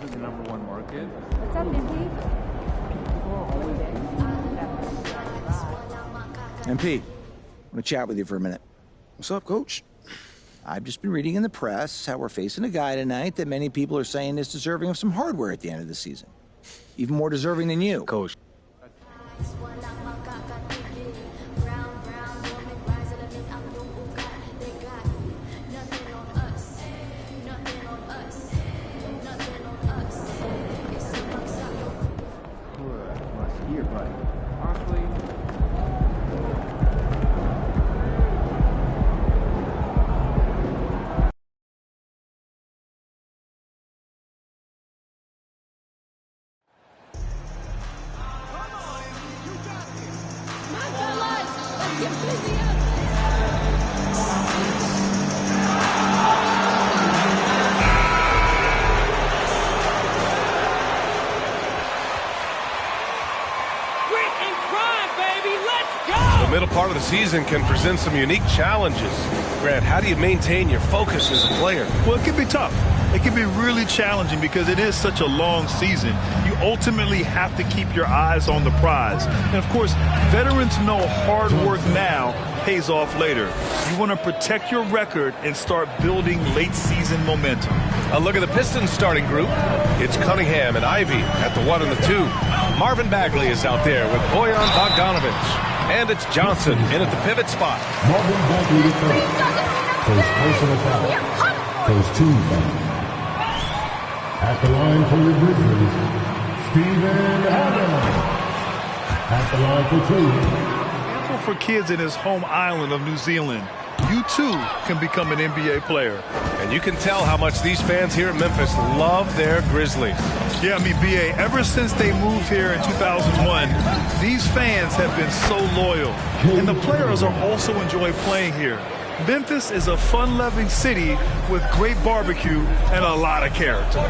The #1 market. What's up, MP? MP, I want to chat with you for a minute. What's up, Coach? I've just been reading in the press how we're facing a guy tonight that many people are saying is deserving of some hardware at the end of the season. Even more deserving than you. Coach. Here, but honestly, Let's get busy out there. The middle part of the season can present some unique challenges. Grant, how do you maintain your focus as a player? Well, it can be tough. It can be really challenging because it is such a long season. You ultimately have to keep your eyes on the prize. And, of course, veterans know hard work now pays off later. You want to protect your record and start building late-season momentum. A look at the Pistons starting group. It's Cunningham and Ivy at the 1 and the 2. Marvin Bagley is out there with Bojan Bogdanovic. And it's Johnson in at the pivot spot. Marvin Bagley to first. First personal foul. First team foul. At the line for the Grizzlies, Steven Adams. At the line for two. For kids in his home island of New Zealand, you too can become an NBA player. And you can tell how much these fans here in Memphis love their Grizzlies. Yeah, I mean, BA, ever since they moved here in 2001, these fans have been so loyal. And the players are also enjoy playing here. Memphis is a fun-loving city with great barbecue and a lot of character.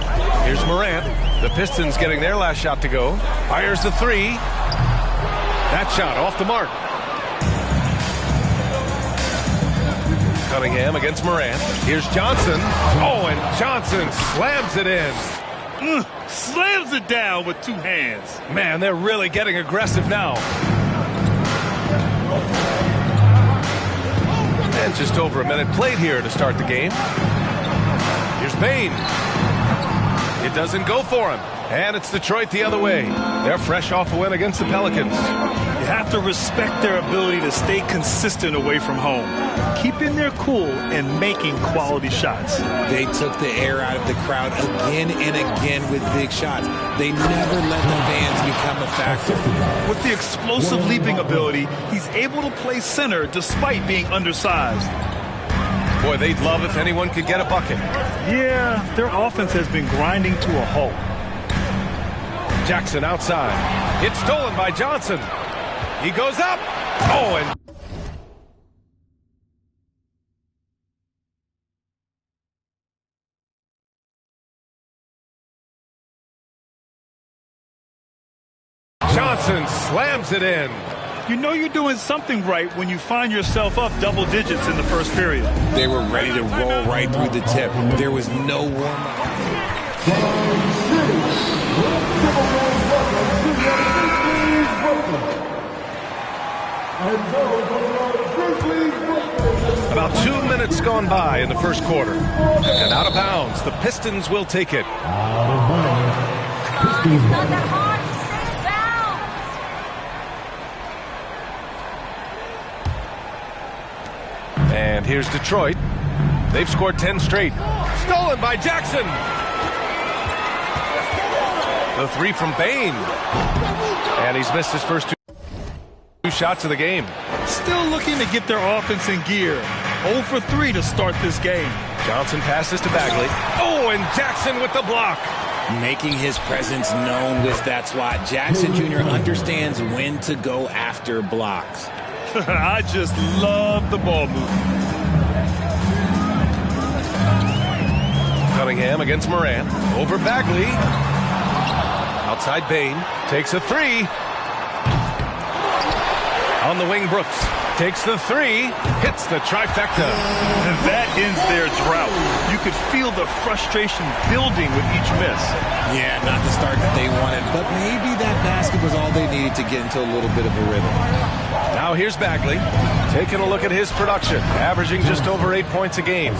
Here's Morant. The Pistons getting their last shot to go. Fires the 3. That shot off the mark. Cunningham against Morant. Here's Johnson. Oh, and Johnson slams it in. Slams it down with 2 hands. Man, they're really getting aggressive now. And just over a minute played here to start the game. Here's Bane. It doesn't go for him. And it's Detroit the other way. They're fresh off a win against the Pelicans. You have to respect their ability to stay consistent away from home, keeping their cool and making quality shots. They took the air out of the crowd again and again with big shots. They never let the fans become a factor. With the explosive leaping ability, he's able to play center despite being undersized. Boy, they'd love if anyone could get a bucket. Yeah, their offense has been grinding to a halt. Jackson outside. It's stolen by Johnson. He goes up. Oh, and Johnson slams it in. You know you're doing something right when you find yourself up double digits in the first period. They were ready to roll right through the tip. There was no warm-up. About 2 minutes gone by in the first quarter. And out of bounds, the Pistons will take it. Out of bounds. Pistons Not that hard. Stay down. And here's Detroit. They've scored 10 straight. Stolen by Jackson. The 3 from Bane. And he's missed his first two shots of the game. Still looking to get their offense in gear. 0 for 3 to start this game. Johnson passes to Bagley. Oh, and Jackson with the block. Making his presence known with that swat. Jackson Jr. understands when to go after blocks. I just love the ball movement. Cunningham against Morant. Over Bagley. Outside Bain. Takes a three. On the wing, Brooks. Takes the three. Hits the trifecta. And that ends their drought. You could feel the frustration building with each miss. Yeah, not the start that they wanted, but maybe that basket was all they needed to get into a little bit of a rhythm. Now here's Bagley. Taking a look at his production. Averaging just over 8 points a game.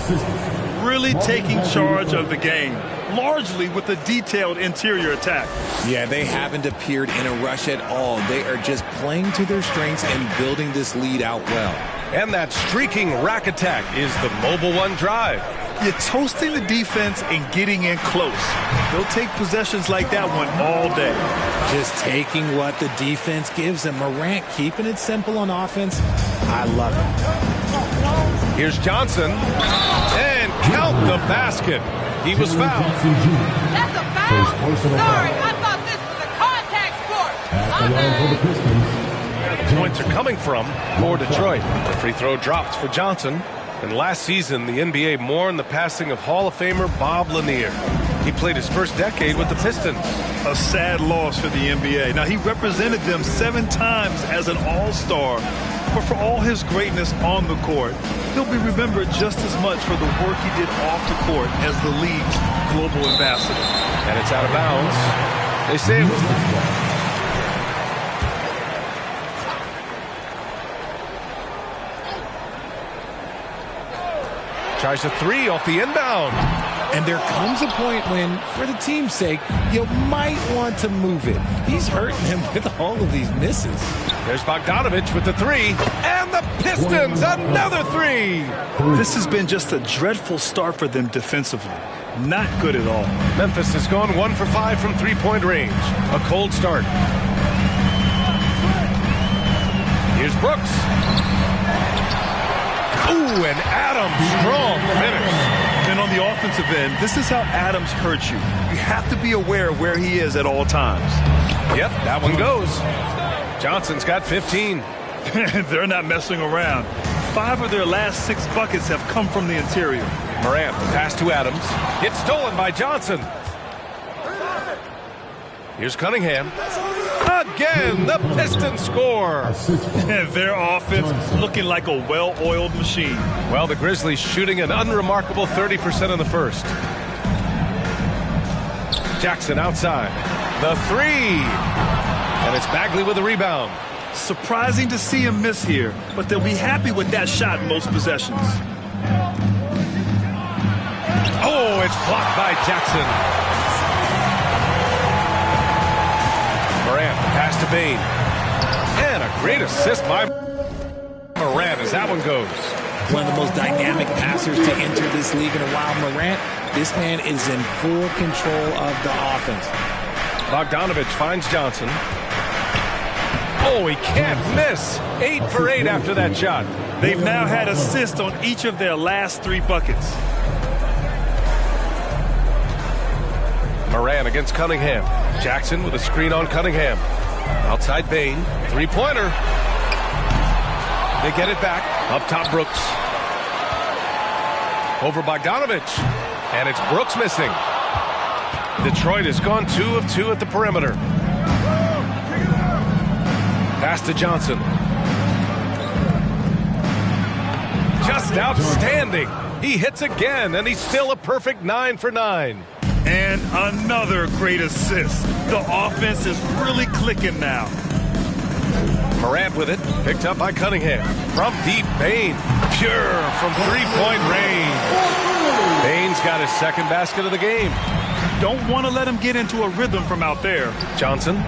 Really taking charge of the game, largely with a detailed interior attack. Yeah, they haven't appeared in a rush at all. They are just playing to their strengths and building this lead out well. And that streaking rack attack is the mobile one drive. You're toasting the defense and getting in close. They'll take possessions like that one all day. Just taking what the defense gives them. Morant keeping it simple on offense. I love it. Here's Johnson. And count the basket. He was fouled. That's a foul? Sorry, I thought this was a contact sport. At the line for the Pistons, Points are coming from for Detroit. The free throw drops for Johnson. And last season, the NBA mourned the passing of Hall of Famer Bob Lanier. He played his first decade with the Pistons. A sad loss for the NBA. Now, he represented them 7 times as an all-star. But for all his greatness on the court, he'll be remembered just as much for the work he did off the court as the league's global ambassador. And it's out of bounds. They say it was... Tries a three off the inbound. And there comes a point when, for the team's sake, you might want to move it. He's hurting him with all of these misses. There's Bogdanovich with the three. And the Pistons, another three. This has been just a dreadful start for them defensively. Not good at all. Memphis has gone 1 for 5 from three-point range. A cold start. Here's Brooks. Ooh, and Adams, strong finish. And on the offensive end, this is how Adams hurts you. You have to be aware of where he is at all times. Yep, that one goes. Johnson's got 15. They're not messing around. 5 of their last 6 buckets have come from the interior. Morant, pass to Adams. It's stolen by Johnson. Here's Cunningham. Again, the Pistons score. Their offense looking like a well-oiled machine. Well, the Grizzlies shooting an unremarkable 30% in the first. Jackson outside. The three. And it's Bagley with the rebound. Surprising to see him miss here, but they'll be happy with that shot in most possessions. Oh, it's blocked by Jackson. Morant, pass to Bain. And a great assist by Morant as that one goes. One of the most dynamic passers to enter this league in a while. Morant, this man is in full control of the offense. Bogdanovich finds Johnson. Oh, he can't miss. 8 for 8 after that shot. They've now had assists on each of their last 3 buckets. Morant against Cunningham. Jackson with a screen on Cunningham. Outside Bain. Three-pointer. They get it back. Up top, Brooks. Over Bogdanovich. And it's Brooks missing. Detroit has gone 2 of 2 at the perimeter. Pass to Johnson. Just outstanding. He hits again, and he's still a perfect 9 for 9. And another great assist. The offense is really clicking now. Morant with it, picked up by Cunningham. From deep, Bain, pure from three-point range. Bain's got his second basket of the game. Don't want to let him get into a rhythm from out there. Johnson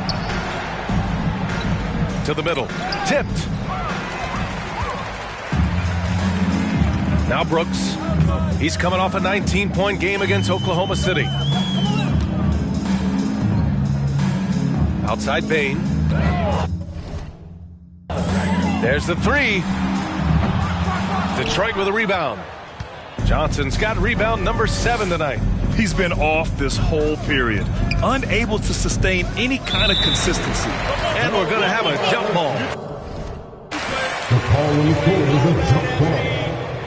to the middle, tipped. Now Brooks. He's coming off a 19-point game against Oklahoma City. Outside Bain. There's the three. Detroit with a rebound. Johnson's got rebound number 7 tonight. He's been off this whole period, unable to sustain any kind of consistency. And we're going to have a jump ball. the Call on the floor is a jump ball.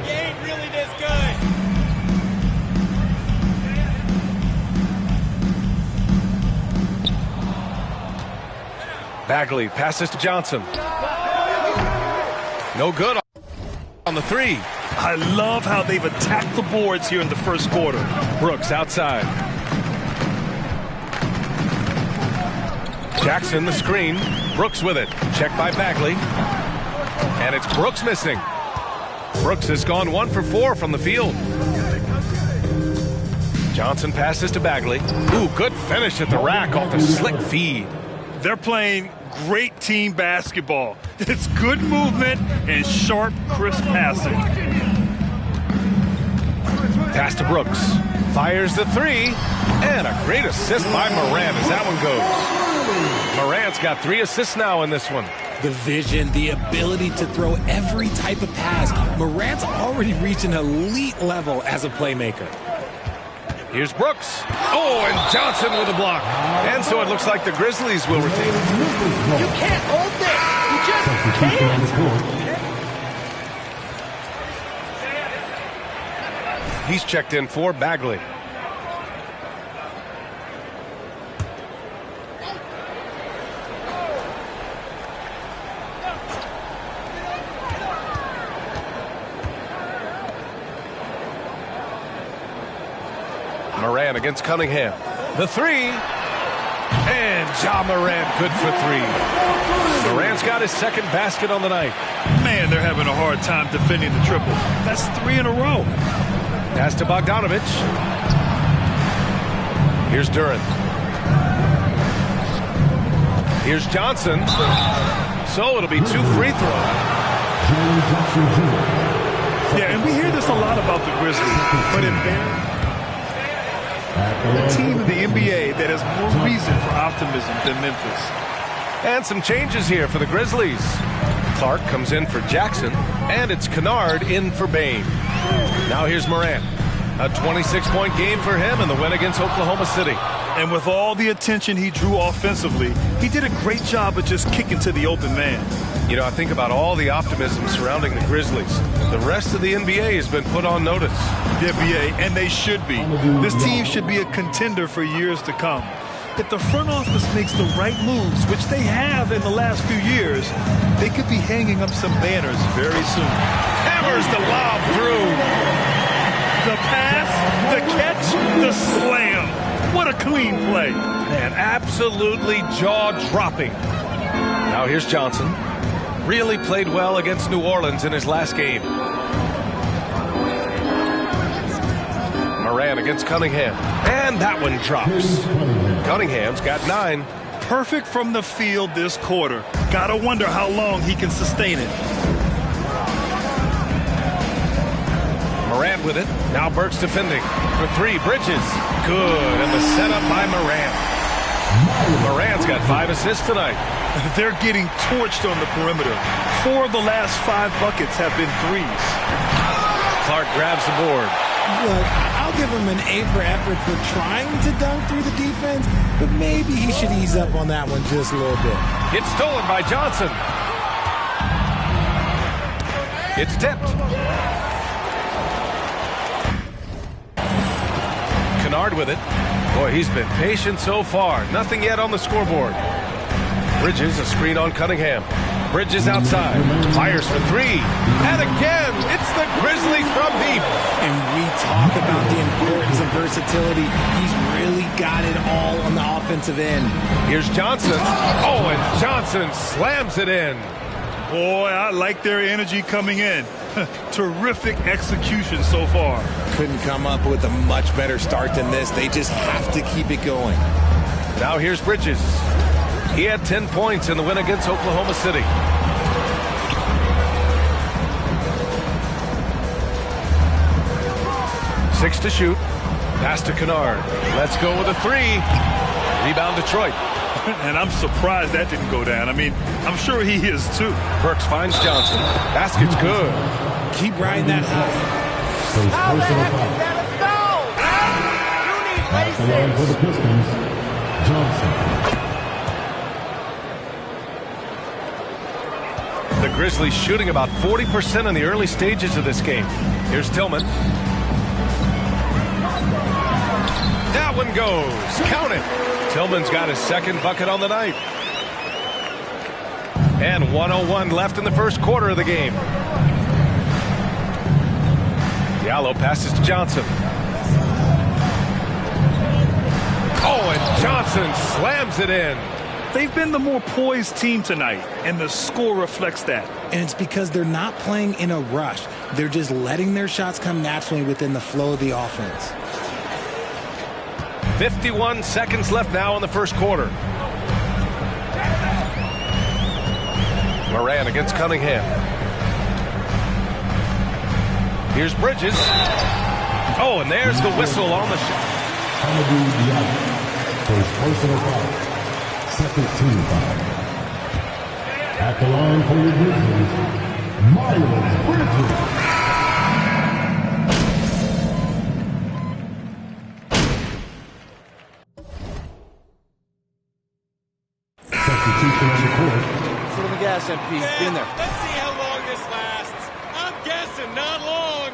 You ain't really this good. Bagley passes to Johnson. No good on the three. I love how they've attacked the boards here in the first quarter. Brooks outside. Jackson the screen. Brooks with it. Checked by Bagley. And it's Brooks missing. Brooks has gone 1 for 4 from the field. Johnson passes to Bagley. Ooh, good finish at the rack off the slick feed. They're playing great team basketball. It's good movement and sharp, crisp passing. Pass to Brooks. Fires the three. And a great assist by Morant as that one goes. Morant's got 3 assists now in this one. The vision, the ability to throw every type of pass. Morant's already reached an elite level as a playmaker. Here's Brooks. Oh, and Johnson with a block. And so it looks like the Grizzlies will retain it. You can't hold this. You just Substitution on the court. He's checked in for Bagley. Morant against Cunningham. The three. And Ja Morant good for 3. Morant's got his second basket on the night. Man, they're having a hard time defending the triple. That's 3 in a row. Pass to Bogdanovich. Here's Duran. Here's Johnson. So it'll be 2 free throws. Yeah, and we hear this a lot about the Grizzlies, but in a team in the NBA that has more reason for optimism than Memphis. And some changes here for the Grizzlies. Clark comes in for Jackson, and it's Kennard in for Bain. Now here's Morant. A 26-point game for him in the win against Oklahoma City. And with all the attention he drew offensively, he did a great job of just kicking to the open man. You know, I think about all the optimism surrounding the Grizzlies. The rest of the NBA has been put on notice. The NBA, and they should be. This team should be a contender for years to come. If the front office makes the right moves, which they have in the last few years, they could be hanging up some banners very soon. Hammers the lob through. The pass, the catch, the slam. What a clean play. Man, absolutely jaw-dropping. Now here's Johnson. Really played well against New Orleans in his last game. Morant against Cunningham. And that one drops. Cunningham's got 9. Perfect from the field this quarter. Gotta wonder how long he can sustain it. Morant with it. Now Burks defending. For 3, Bridges. Good. And the setup by Morant. Morant's got 5 assists tonight. They're getting torched on the perimeter. 4 of the last 5 buckets have been threes. Clark grabs the board. Look, I'll give him an A for effort for trying to dunk through the defense, but maybe he should ease up on that one just a little bit. It's stolen by Johnson. It's tipped. Kennard with it. Boy, he's been patient so far. Nothing yet on the scoreboard. Bridges, a screen on Cunningham. Bridges outside. Fires for 3. And again, it's the Grizzlies from deep. And we talk about the importance of versatility. He's really got it all on the offensive end. Here's Johnson. Oh, and Johnson slams it in. Boy, I like their energy coming in. Terrific execution so far. Couldn't come up with a much better start than this. They just have to keep it going. Now here's Bridges. He had 10 points in the win against Oklahoma City. Six to shoot. Pass to Kennard. Let's go with a 3. Rebound Detroit. And I'm surprised that didn't go down. I mean, I'm sure he is too. Burks finds Johnson. Basket's good. Keep riding that high. How the heck is that a foul? You need At the line for the laces. Pistons, Johnson. The Grizzlies shooting about 40% in the early stages of this game. Here's Tillman. That one goes. Count it. Tillman's got his second bucket on the night. And 1:01 left in the first quarter of the game. Diallo passes to Johnson. Oh, and Johnson slams it in. They've been the more poised team tonight, and the score reflects that. And it's because they're not playing in a rush. They're just letting their shots come naturally within the flow of the offense. 51 seconds left now in the first quarter. Moran against Cunningham. Here's Bridges. Oh, and there's the whistle on the shot. First personal foul. Second team foul. At the line for the Grizzlies, Miles Bridges. Substitution on the court. Foot on the gas, MP. Been there. Let's see how long this lasts. I'm guessing not long.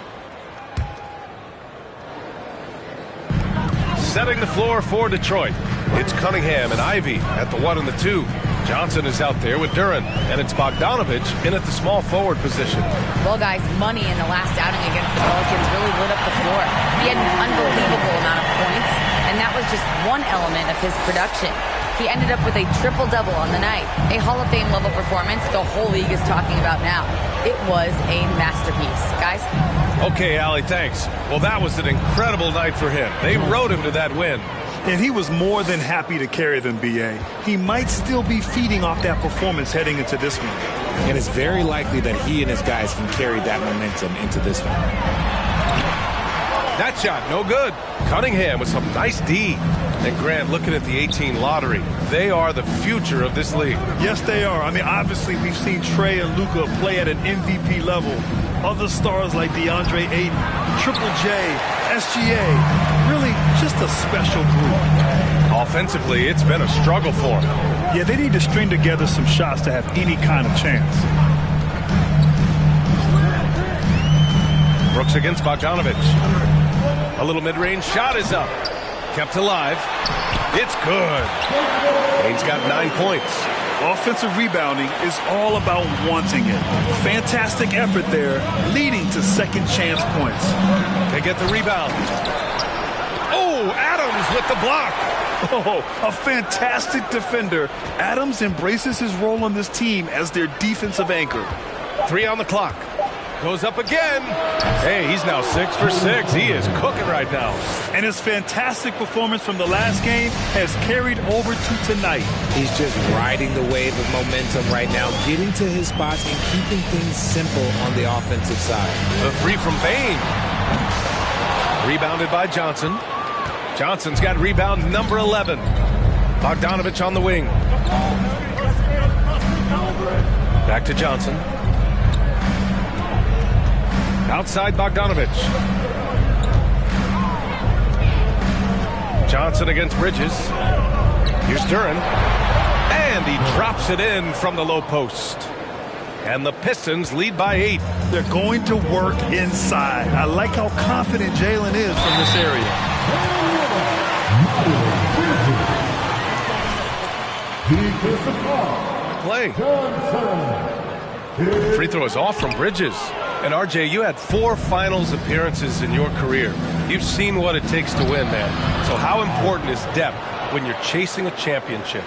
Setting the floor for Detroit. It's Cunningham and Ivy at the 1 and the 2. Johnson is out there with Duran, and it's Bogdanovich in at the small forward position. Well, guys, Money in the last outing against the Pelicans really lit up the floor. He had an unbelievable amount of points, and that was just one element of his production. He ended up with a triple-double on the night. A Hall of Fame level performance the whole league is talking about now. It was a masterpiece. Guys? Okay, Allie, thanks. Well, that was an incredible night for him. They rode him to that win. And he was more than happy to carry them, B.A. He might still be feeding off that performance heading into this one. And it's very likely that he and his guys can carry that momentum into this one. That shot, no good. Cunningham with some nice D. And Grant, looking at the 18 lottery, they are the future of this league. Yes, they are. I mean, obviously, we've seen Trey and Luka play at an MVP level. Other stars like DeAndre Ayton, Triple J, SGA, really just a special group. Offensively, it's been a struggle for them. Yeah, they need to string together some shots to have any kind of chance. Brooks against Bogdanovich. A little mid-range shot is up. Kept alive. It's good. Haynes got 9 points. Offensive rebounding is all about wanting it. Fantastic effort there, leading to second chance points. They get the rebound. Oh, Adams with the block. Oh, a fantastic defender. Adams embraces his role on this team as their defensive anchor. 3 on the clock. Goes up again. Hey, he's now 6 for 6. He is cooking right now. And his fantastic performance from the last game has carried over to tonight. He's just riding the wave of momentum right now, getting to his spots and keeping things simple on the offensive side. The 3 from Bain. Rebounded by Johnson. Johnson's got rebound number 11. Bogdanovich on the wing. Back to Johnson. Outside Bogdanovich. Johnson against Bridges. Here's Duran. And he drops it in from the low post. And the Pistons lead by 8. They're going to work inside. I like how confident Jalen is from this area. Play. Free throw is off from Bridges. And RJ, you had 4 finals appearances in your career. You've seen what it takes to win, man. So how important is depth when you're chasing a championship?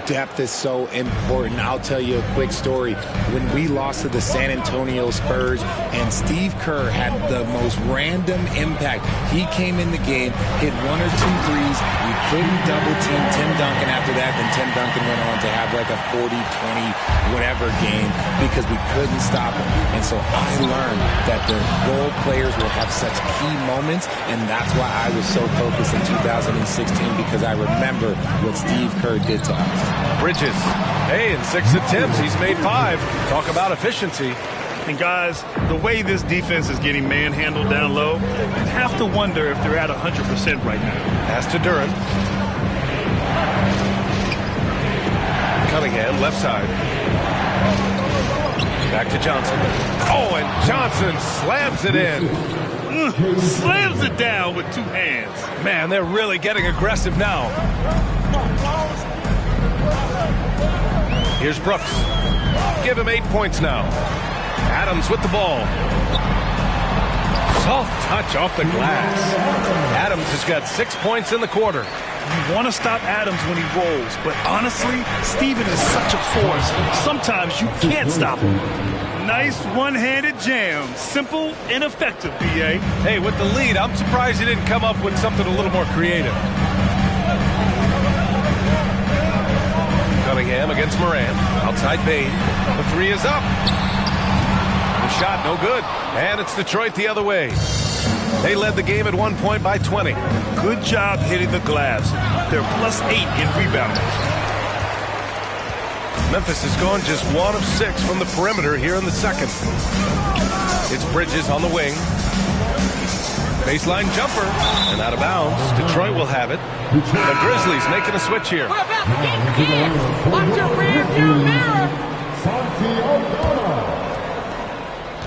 Depth is so important. I'll tell you a quick story. When we lost to the San Antonio Spurs and Steve Kerr had the most random impact. He came in the game, hit 1 or 2 threes. We couldn't double team Tim Duncan after that. Then Tim Duncan went on to have like a 40, 20, whatever game because we couldn't stop him. And so I learned that the role players will have such key moments, and that's why I was so focused in 2016 because I remember what Steve Kerr did to us. Bridges. Hey, in 6 attempts, he's made 5. Talk about efficiency. And guys, the way this defense is getting manhandled down low, you have to wonder if they're at 100% right now. Pass to Duran. Cunningham, left side. Back to Johnson. Oh, and Johnson slams it in. Slams it down with two hands. Man, they're really getting aggressive now. Here's Brooks. Give him 8 points now. Adams with the ball. Soft touch off the glass. Adams has got 6 points in the quarter. You want to stop Adams when he rolls, but honestly, Steven is such a force. Sometimes you can't stop him. Nice one-handed jam. Simple and effective, B.A. Hey, with the lead, I'm surprised he didn't come up with something a little more creative. Cunningham against Moran. Outside Bain. The three is up. The shot no good. And it's Detroit the other way. They led the game at 1 point by 20. Good job hitting the glass. They're +8 in rebounding. Memphis has gone just 1 of 6 from the perimeter here in the second. It's Bridges on the wing. Baseline jumper. And out of bounds. Detroit will have it. The Grizzlies making a switch here. What about the kids? Watch your rear view mirror.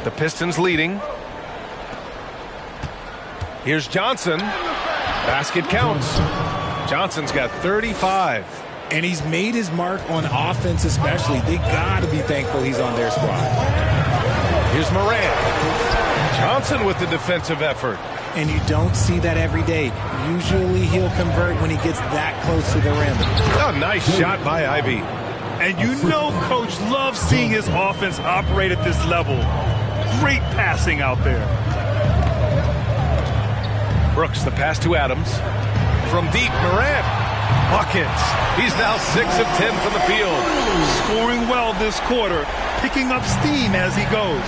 The Pistons leading. Here's Johnson. Basket counts. Johnson's got 35. And he's made his mark on offense especially. They got to be thankful he's on their squad. Here's Moran. Johnson with the defensive effort. And you don't see that every day. Usually he'll convert when he gets that close to the rim. Oh, nice shot by Ivy. And you know Coach loves seeing his offense operate at this level. Great passing out there. Brooks, the pass to Adams. From deep, Moran. Buckets. He's now 6 of 10 from the field. Scoring well this quarter. Picking up steam as he goes.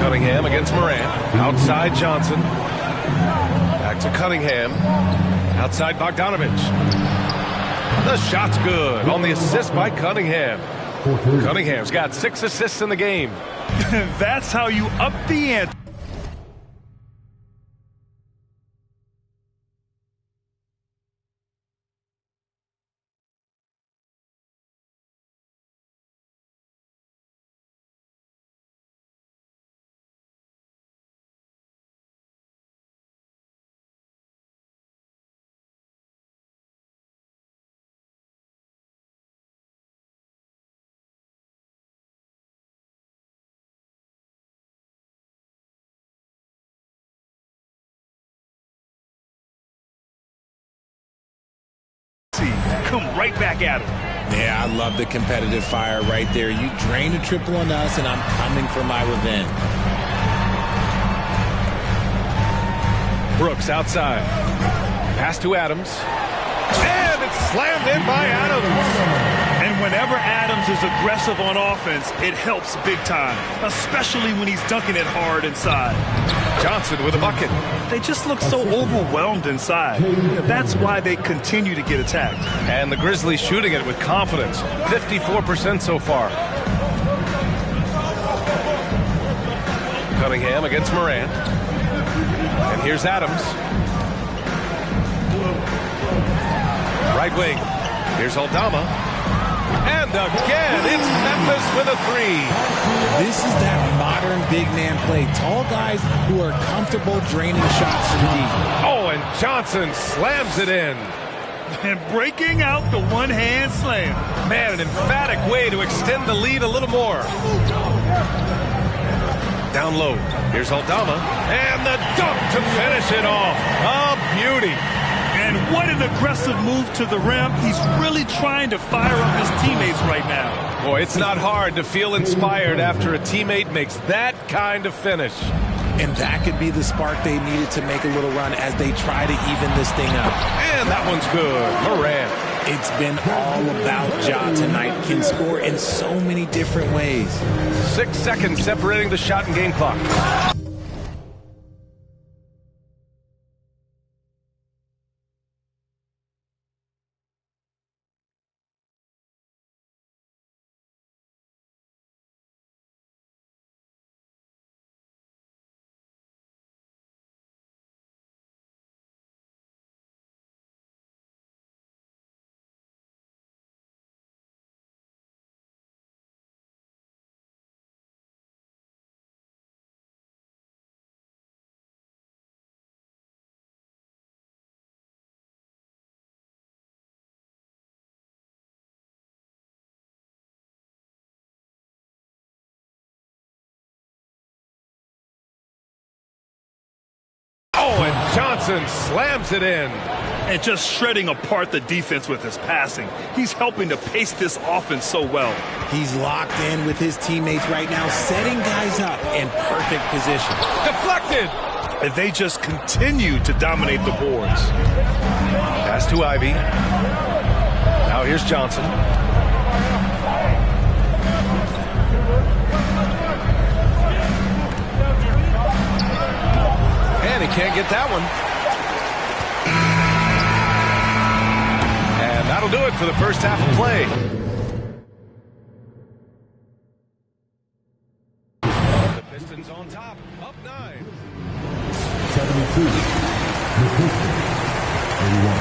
Cunningham against Moran. Outside Johnson. Back to Cunningham. Outside Bogdanovich. The shot's good on the assist by Cunningham. Cunningham's got 6 assists in the game. That's how you up the ante. Come right back at him. Yeah, I love the competitive fire right there. You drain a triple on us, and I'm coming for my revenge. Brooks outside. Pass to Adams. And it's slammed in by Adams. And whenever Adams is aggressive on offense, it helps big time, especially when he's dunking it hard inside. Johnson with a bucket. They just look so overwhelmed inside. That's why they continue to get attacked. And the Grizzlies shooting it with confidence. 54% so far. Cunningham against Moran. And here's Adams. Right wing. Here's Aldama. And again, it's Memphis with a three. This is that modern big man play. Tall guys who are comfortable draining shots from deep. Oh, and Johnson slams it in. And breaking out the one-hand slam. Man, an emphatic way to extend the lead a little more. Down low. Here's Aldama. And the dunk to finish it off. A beauty. And what an aggressive move to the rim. He's really trying to fire up his teammates right now. Boy, it's not hard to feel inspired after a teammate makes that kind of finish. And that could be the spark they needed to make a little run as they try to even this thing up. And that one's good. Moran. It's been all about Ja tonight. Can score in so many different ways. 6 seconds separating the shot and game clock. Johnson slams it in. And just shredding apart the defense with his passing. He's helping to pace this offense so well. He's locked in with his teammates right now, setting guys up in perfect position. Deflected. And they just continue to dominate the boards. Pass to Ivy. Now here's Johnson. And he can't get that one. And that'll do it for the first half of play. The Pistons on top, up 9. 72. The Pistons. 81.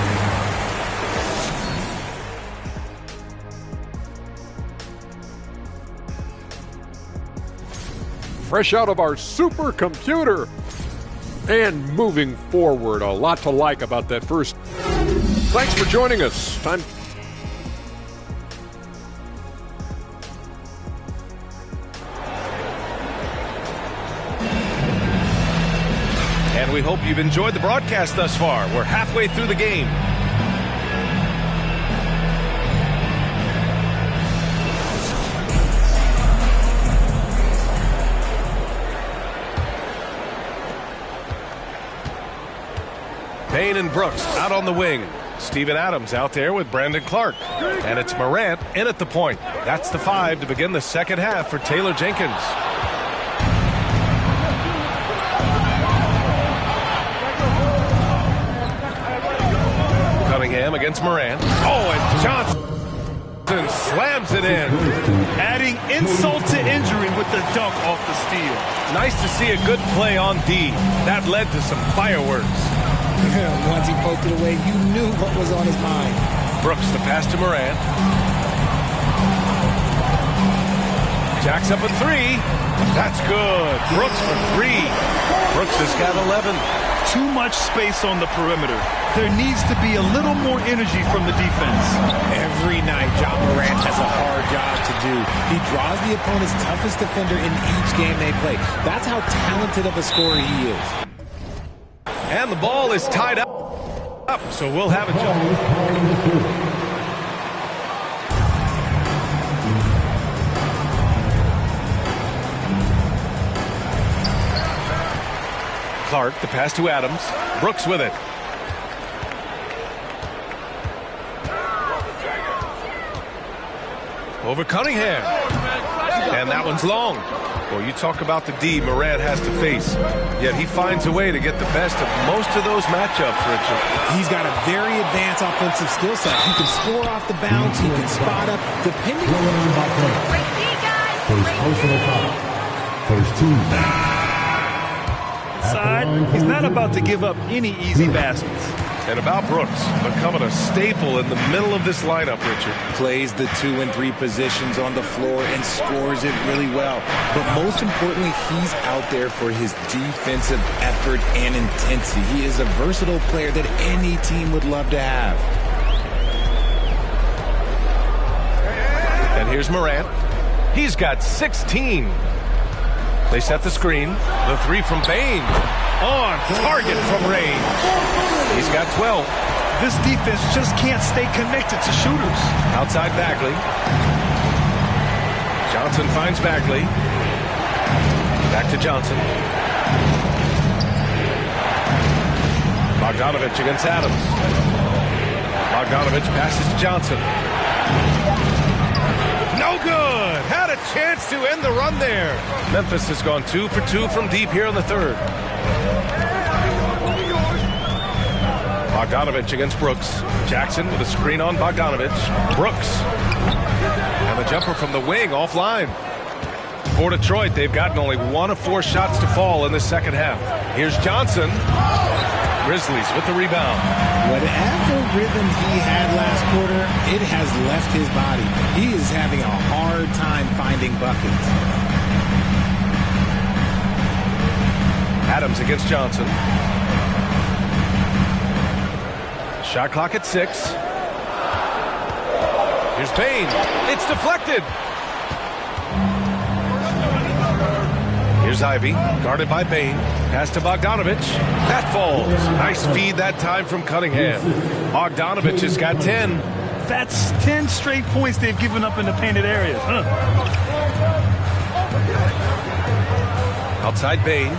Fresh out of our supercomputer. And moving forward, a lot to like about that first. Thanks for joining us. Time. And we hope you've enjoyed the broadcast thus far. We're halfway through the game. Payne and Brooks out on the wing. Steven Adams out there with Brandon Clark. And it's Morant in at the point. That's the 5 to begin the second half for Taylor Jenkins. Cunningham against Morant. Oh, and Johnson slams it in. Adding insult to injury with the dunk off the steal. Nice to see a good play on D. That led to some fireworks. Once he poked it away, you knew what was on his mind. Brooks, the pass to Morant. Jacks up a 3. That's good. Brooks for 3. Brooks has got 11. Too much space on the perimeter. There needs to be a little more energy from the defense. Every night, John Morant has a hard job to do. He draws the opponent's toughest defender in each game they play. That's how talented of a scorer he is. And the ball is tied up, so we'll have a jump. Clark, the pass to Adams. Brooks with it. Over Cunningham. And that one's long. Well, you talk about the D Morant has to face, yet he finds a way to get the best of most of those matchups, Richard. He's got a very advanced offensive skill set. He can score off the bounce. He can spot up, depending on Great D, guys. First personal foul. First team. Side, he's not about to give up any easy baskets. And about Brooks, becoming a staple in the middle of this lineup, Richard. Plays the 2 and 3 positions on the floor and scores it really well. But most importantly, he's out there for his defensive effort and intensity. He is a versatile player that any team would love to have. And here's Morant. He's got 16. They set the screen. The 3 from Payne. On target from range. He's got 12. This defense just can't stay connected to shooters. Outside Bagley. Johnson finds Bagley. Back to Johnson. Bogdanovich against Adams. Bogdanovich passes to Johnson. No good. Had a chance to end the run there. Memphis has gone 2 for 2 from deep here in the third. Bogdanovich against Brooks. Jackson with a screen on Bogdanovich. Brooks. And the jumper from the wing offline. For Detroit, they've gotten only 1 of 4 shots to fall in the second half. Here's Johnson. Grizzlies with the rebound. Whatever rhythm he had last quarter, it has left his body. He is having a hard time finding buckets. Adams against Johnson. Shot clock at 6. Here's Payne. It's deflected. Here's Here's Ivy, guarded by Bain. Pass to Bogdanovich. That falls. Nice feed that time from Cunningham. Bogdanovich has got 10. That's 10 straight points they've given up in the painted areas. Outside Bain.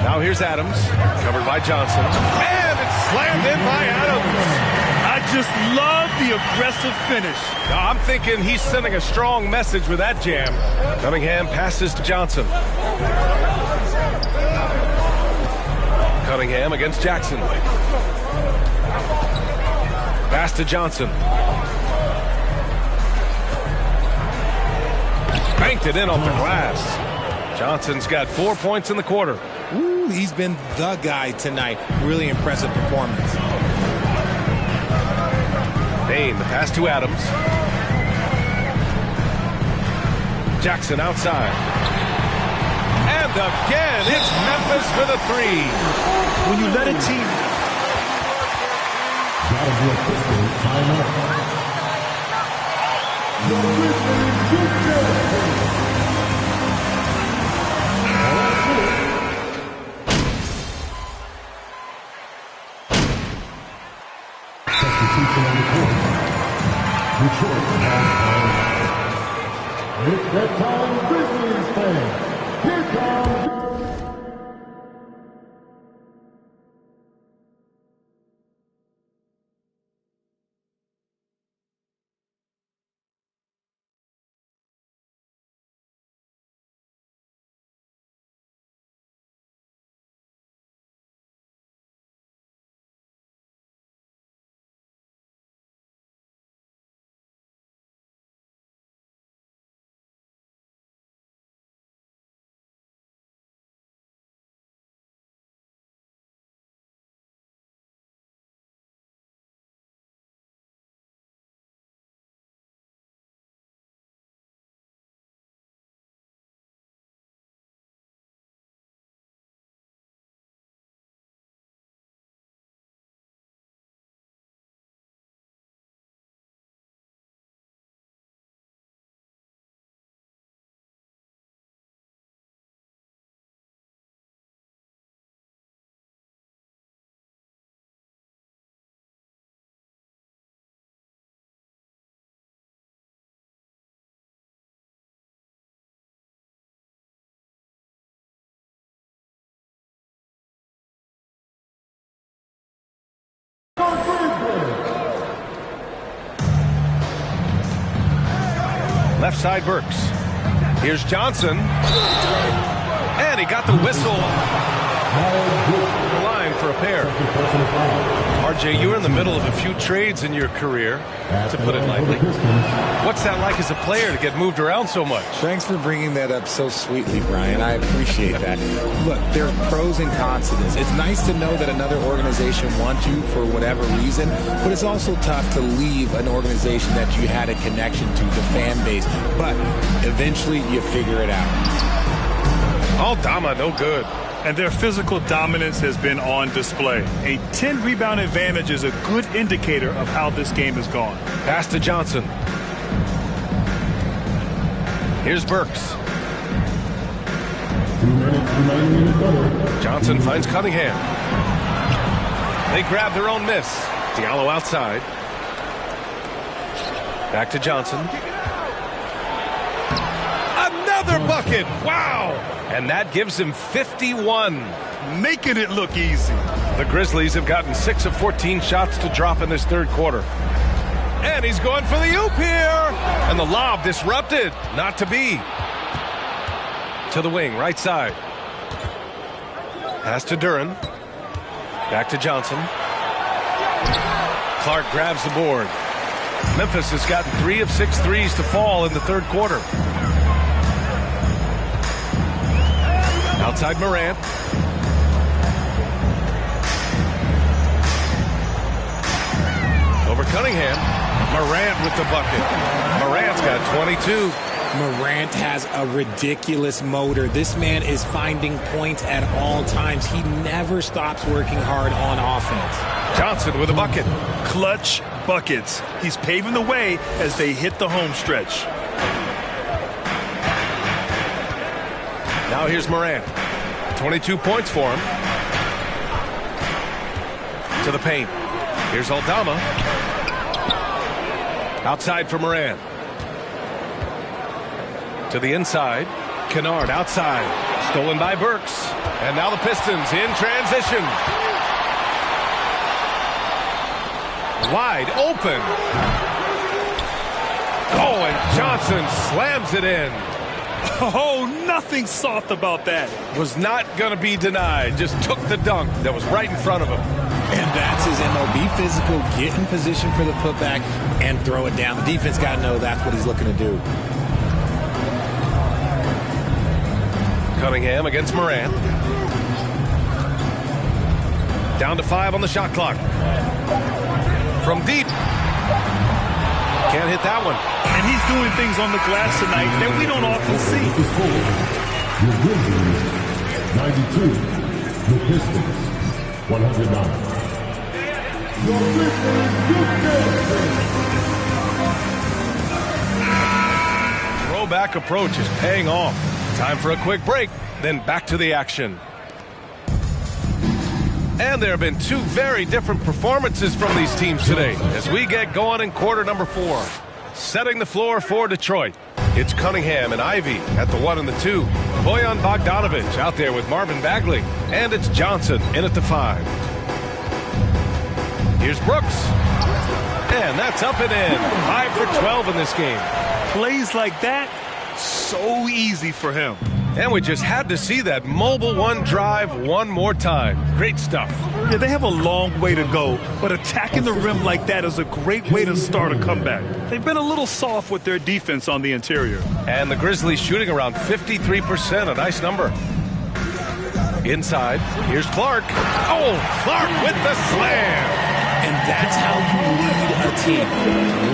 Now here's Adams, covered by Johnson. And it's slammed in by Adams. I just love the aggressive finish. I'm thinking he's sending a strong message with that jam. Cunningham passes to Johnson. Cunningham against Jackson. Pass to Johnson. Banked it in off the glass. Johnson's got 4 points in the quarter. Ooh, he's been the guy tonight. Really impressive performance. Bain, the pass to Adams. Jackson outside. And again, it's Memphis for the three. When you let a team... Gotta be a pistol timeout. Substitution on the court. Detroit has time. It's that time, Grizzlies fans. Here comes... Left side Burks. Here's Johnson. And he got the whistle. The line for a pair. RJ, you were in the middle of a few trades in your career, to put it lightly. What's that like as a player to get moved around so much? Thanks for bringing that up so sweetly, Brian. I appreciate that. Look, there's pros and cons to this. It's nice to know that another organization wants you for whatever reason, but it's also tough to leave an organization that you had a connection to, the fan base. But eventually you figure it out. Aldama, no good. And their physical dominance has been on display. A 10-rebound advantage is a good indicator of how this game has gone. Pass to Johnson. Here's Burks. 2 minutes remaining in the quarter. Johnson finds Cunningham. They grab their own miss. Diallo outside. Back to Johnson. Another bucket. Wow. And that gives him 51. Making it look easy. The Grizzlies have gotten 6 of 14 shots to drop in this third quarter. And he's going for the oop here. And the lob disrupted. Not to be. To the wing, right side. Pass to Duran. Back to Johnson. Clark grabs the board. Memphis has gotten 3 of 6 threes to fall in the third quarter. Outside Morant. Over Cunningham. Morant with the bucket. Morant's got 22. Morant has a ridiculous motor. This man is finding points at all times. He never stops working hard on offense. Johnson with a bucket. Clutch buckets. He's paving the way as they hit the home stretch. Now here's Morant. 22 points for him. To the paint. Here's Aldama. Outside for Morant. To the inside. Kennard outside. Stolen by Burks. And now the Pistons in transition. Wide open. Oh, and Johnson slams it in. Oh, nothing soft about that. Was not going to be denied. Just took the dunk that was right in front of him. And that's his MO. Be physical, get in position for the putback, and throw it down. The defense got to know that's what he's looking to do. Cunningham against Morant. Down to 5 on the shot clock. From deep. Can't hit that one. And he's doing things on the glass tonight that we don't often see. The score, your Grizzlies, 92. The Pistons, 109. Your Pistons, Throwback approach is paying off. Time for a quick break, then back to the action. And there have been 2 very different performances from these teams today as we get going in quarter number 4. Setting the floor for Detroit. It's Cunningham and Ivy at the 1 and the 2. Bojan Bogdanovic out there with Marvin Bagley. And it's Johnson in at the 5. Here's Brooks. And that's up and in. 5 for 12 in this game. Plays like that, so easy for him. And we just had to see that mobile one drive one more time. Great stuff. Yeah, they have a long way to go, but attacking the rim like that is a great way to start a comeback. They've been a little soft with their defense on the interior. And the Grizzlies shooting around 53%, a nice number. Inside, here's Clark. Oh, Clark with the slam. And that's how you lead a team,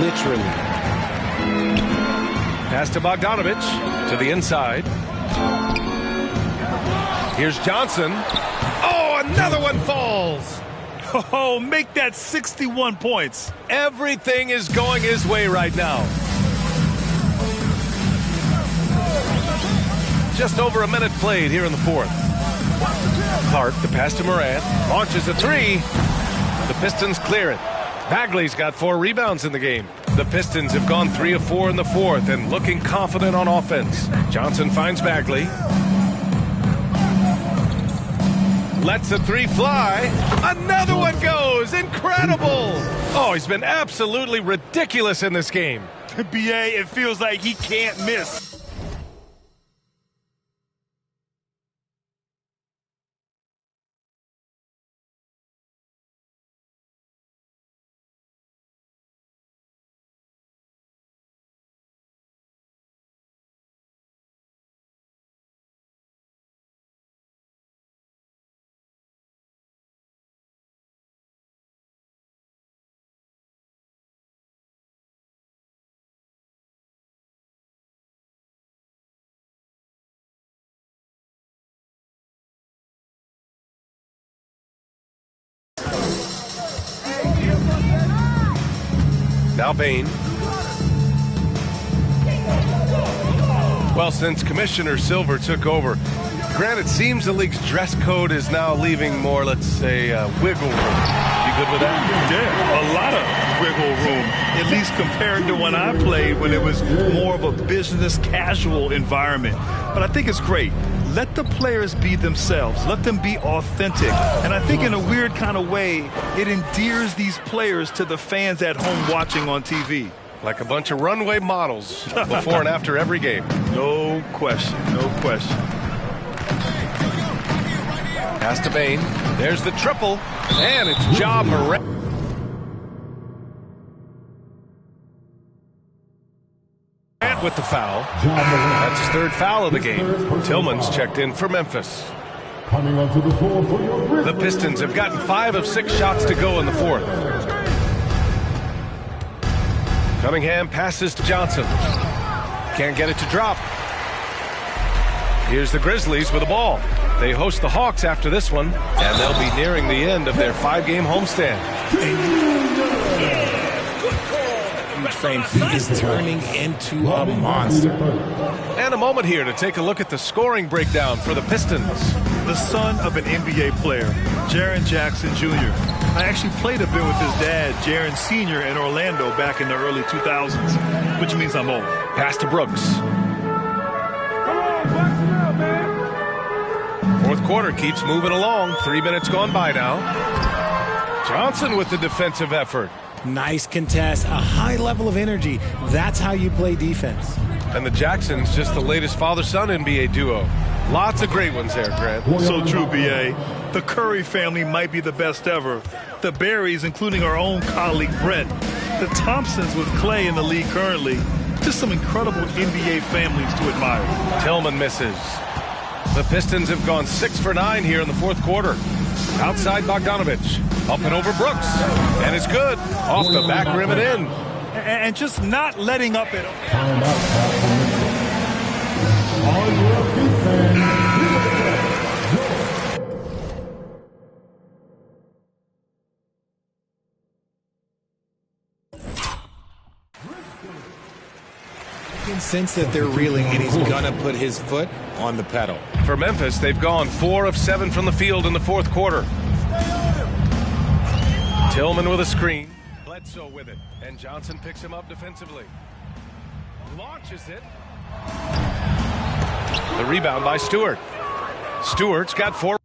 literally. Pass to Bogdanovic, to the inside. Here's Johnson. Oh, another one falls. Oh, make that 61 points. Everything is going his way right now. Just over a minute played here in the 4th. Clark, the pass to Morant, launches a 3. The Pistons clear it. Bagley's got 4 rebounds in the game. The Pistons have gone 3 of 4 in the 4th and looking confident on offense. Johnson finds Bagley. Lets a 3 fly. Another one goes. Incredible. Oh, he's been absolutely ridiculous in this game. BA, it feels like he can't miss. Now Bain. Well, since Commissioner Silver took over, Grant, it seems the league's dress code is now leaving more, let's say, wiggle room. You good with that? Yeah, a lot of wiggle room, at least compared to when I played, when it was more of a business casual environment. But I think it's great. Let the players be themselves. Let them be authentic. And I think in a weird kind of way, it endears these players to the fans at home watching on TV. Like a bunch of runway models before and after every game. No question, no question. Pass to Bain. There's the triple. And it's Ja Morant. With the foul. That's his 3rd foul of the game. Tillman's checked in for Memphis. Coming onto the floor for your Grizzlies. The Pistons have gotten 5 of 6 shots to go in the 4th. Cunningham passes to Johnson. Can't get it to drop. Here's the Grizzlies with the ball. They host the Hawks after this one, and they'll be nearing the end of their 5-game homestand. huge frame, is turning into a monster. And a moment here to take a look at the scoring breakdown for the Pistons. The son of an NBA player, Jaren Jackson Jr. I actually played a bit with his dad, Jaren Sr. in Orlando back in the early 2000s, which means I'm old. Pass to Brooks. Fourth quarter keeps moving along. 3 minutes gone by now. Johnson with the defensive effort. Nice contest, a high level of energy. That's how you play defense. And the Jacksons, just the latest father-son NBA duo. Lots of great ones there, Grant. So true, B.A. The Curry family might be the best ever. The Berrys, including our own colleague Brent. The Thompsons with Clay in the league currently. Just some incredible NBA families to admire. Tillman misses. The Pistons have gone 6 for 9 here in the fourth quarter. Outside Bogdanovich. Up and over Brooks. And it's good. Off the back rim and in. And just not letting up at all. Time out, on your defense. You can sense that they're reeling, and he's gonna put his foot on the pedal. For Memphis, they've gone 4 of 7 from the field in the fourth quarter. Tillman with a screen. Bledsoe with it. And Johnson picks him up defensively. Launches it. The rebound by Stewart. Stewart's got 4